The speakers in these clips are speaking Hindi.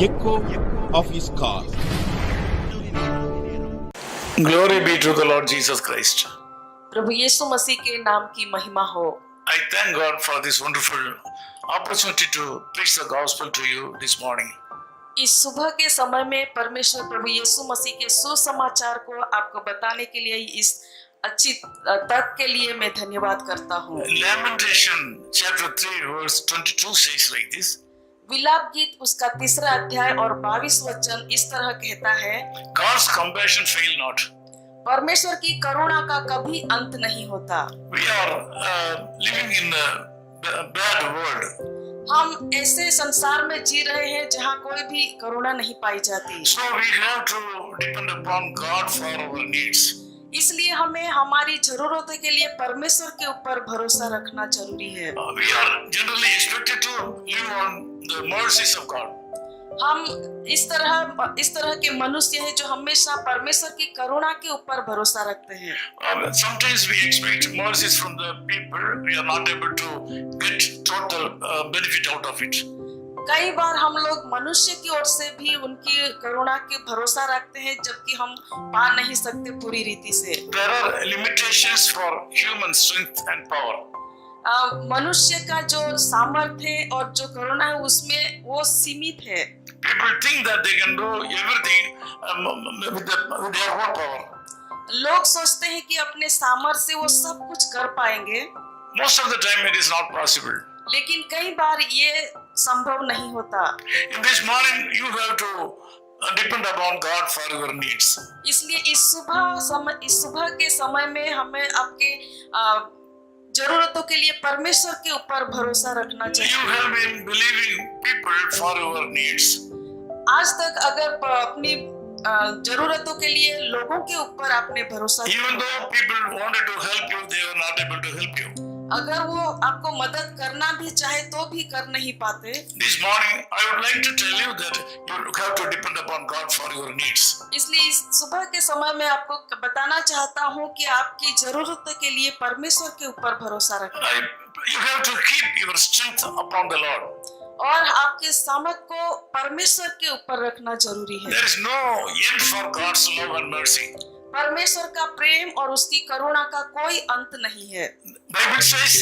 echo of his call. Glory be to the Lord Jesus Christ. प्रभु यीशु मसीह के नाम की महिमा हो। I thank God for this wonderful opportunity to preach the gospel to you this morning. इस सुबह के समय में परमेश्वर प्रभु यीशु मसीह के सुसमाचार को आपको बताने के लिए इस अच्छी तक के लिए मैं धन्यवाद करता हूँ। Lamentation chapter 3 verse 22 says like this. विलाप गीत उसका 3 अध्याय और 22 वचन इस तरह कहता है, God's compassion fail not. परमेश्वर की करुणा का कभी अंत नहीं होता। We are living in a bad world. हम ऐसे संसार में जी रहे हैं जहाँ कोई भी करुणा नहीं पाई जाती। So we have to depend upon God for our needs. इसलिए हमें हमारी जरूरतों के लिए परमेश्वर के ऊपर भरोसा रखना जरूरी है। We are generally expected to live on the mercies of God. हम इस तरह के मनुष्य हैं जो हमेशा परमेश्वर की करुणा के ऊपर भरोसा रखते हैं। Sometimes we expect mercies from the people. We are not able to get total benefit out of it. कई बार हम लोग मनुष्य की ओर से भी उनकी करुणा के भरोसा रखते हैं, जबकि हम पा नहीं सकते पूरी रीति से। There are limitations for human strength and power. मनुष्य का जो सामर्थ्य और जो करुणा है उसमें वो सीमित है। People think that they can do everything with their own power. लोग सोचते हैं कि अपने सामर्थ्य से वो सब कुछ कर पाएंगे। Most of the time it is not possible. लेकिन कई बार ये संभव नहीं होता। In this morning you have to depend upon God for your needs. इसलिए इस सुबह के समय में हमें आपके जरूरतों के लिए परमेश्वर के ऊपर भरोसा रखना चाहिए। You have been believing people for your needs. आज तक अगर अपनी जरूरतों के लिए लोगों के ऊपर आपने भरोसा किया, Even though people wanted to help you, they were not able to help you. अगर वो आपको मदद करना भी चाहे तो भी कर नहीं पाते। This morning, I would like to tell you that you have to depend upon God for your needs. इसलिए इस सुबह के समय में आपको बताना चाहता हूँ कि आपकी जरूरतों के लिए परमेश्वर के ऊपर भरोसा रखें। You have to keep your strength upon the Lord. और आपके सामर्थ को परमेश्वर के ऊपर रखना जरूरी है। There is no end for God's love and mercy. परमेश्वर का प्रेम और उसकी करुणा का कोई अंत नहीं है। Bible says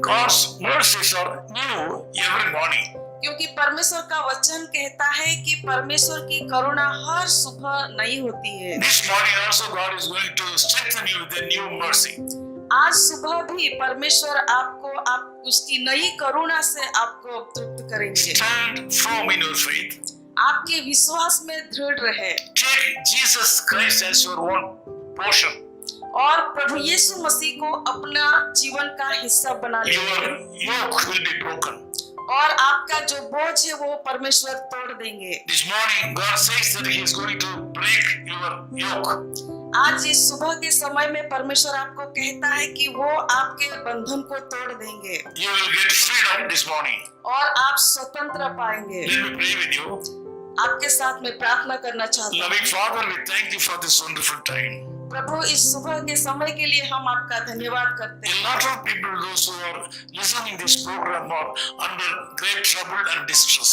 God's mercies are new every morning. क्योंकि परमेश्वर का वचन कहता है कि परमेश्वर की करुणा हर सुबह नई होती है। This morning also God is going to strengthen you with a new mercy. आज सुबह भी परमेश्वर आप उसकी नई करुणा से आपको तृप्त करेंगे। Stand firm in your faith. आपके विश्वास में दृढ़ रहे। Take Jesus Christ as your own portion. और प्रभु यीशु मसीह को अपना जीवन का हिस्सा बना Your लीजिए। yoke will be broken. और आपका जो बोझ है वो परमेश्वर तोड़ देंगे। This morning God says that He is going to break your yoke. आज इस सुबह के समय में परमेश्वर आपको कहता है कि वो आपके बंधन को तोड़ देंगे। You will get freedom this morning. और आप स्वतंत्र पाएंगे। Let me pray with you. आपके साथ में प्रार्थना करना चाहता हूँ। Loving Father, we thank you for this wonderful time. प्रभु इस सुबह के समय के लिए हम आपका धन्यवाद करते A हैं। lot of people, those who are listening this program, are under great trouble and distress.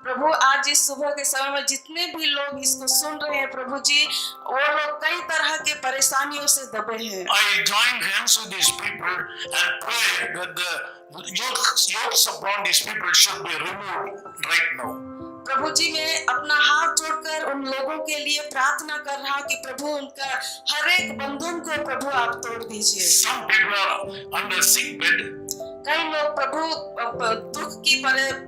प्रभु आज इस सुबह के समय में जितने भी लोग इसको सुन रहे हैं प्रभु जी, वो लोग कई तरह के परेशानियों से दबे हैं। I join hands with these people and pray that the yokes upon these people should be removed right now. प्रभु जी मैं अपना हाथ जोड़कर उन लोगों के लिए प्रार्थना कर रहा हूं कि प्रभु उनका हर एक बंधन को प्रभु आप तोड़ दीजिए। Some people are under sick bed. कई लोग प्रभु दुख की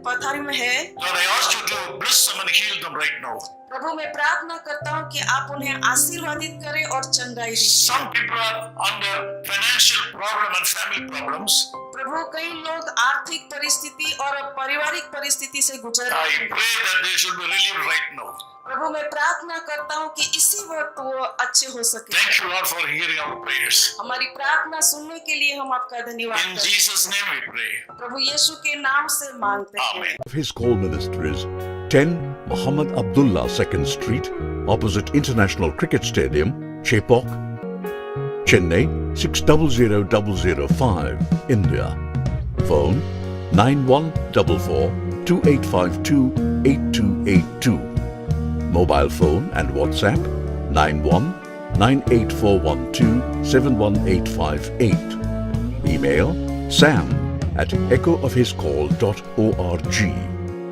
पथारी में है। Lord, I ask you to bless them and heal them right now. प्रभु मैं प्रार्थना करता हूँ कि आप उन्हें आशीर्वादित करें और चंगाई दें। Some people are under financial problem and family problems. प्रभु कई लोग आर्थिक परिस्थिति और पारिवारिक परिस्थिति से गुजर रहे I हैं। pray that they should be relieved right now. प्रभु मैं प्रार्थना करता हूँ कि इसी वक्त वो अच्छे हो सके। Thank you, Lord, for hearing our prayers. हमारी प्रार्थना सुनने के लिए हम आपका धन्यवाद In करते हैं। Jesus' name we pray. प्रभु यीशु के नाम से मांगते हैं। Amen. His call minister is 10 Muhammad Abdullah 2nd Street, opposite International Cricket Stadium, Chepauk, Chennai 600005, India. Phone 9144 2852 8282. Mobile phone and WhatsApp 919841271858. Email sam@echoofhiscall.org.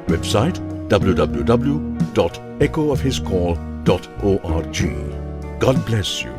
Website www.echoofhiscall.org. God bless you.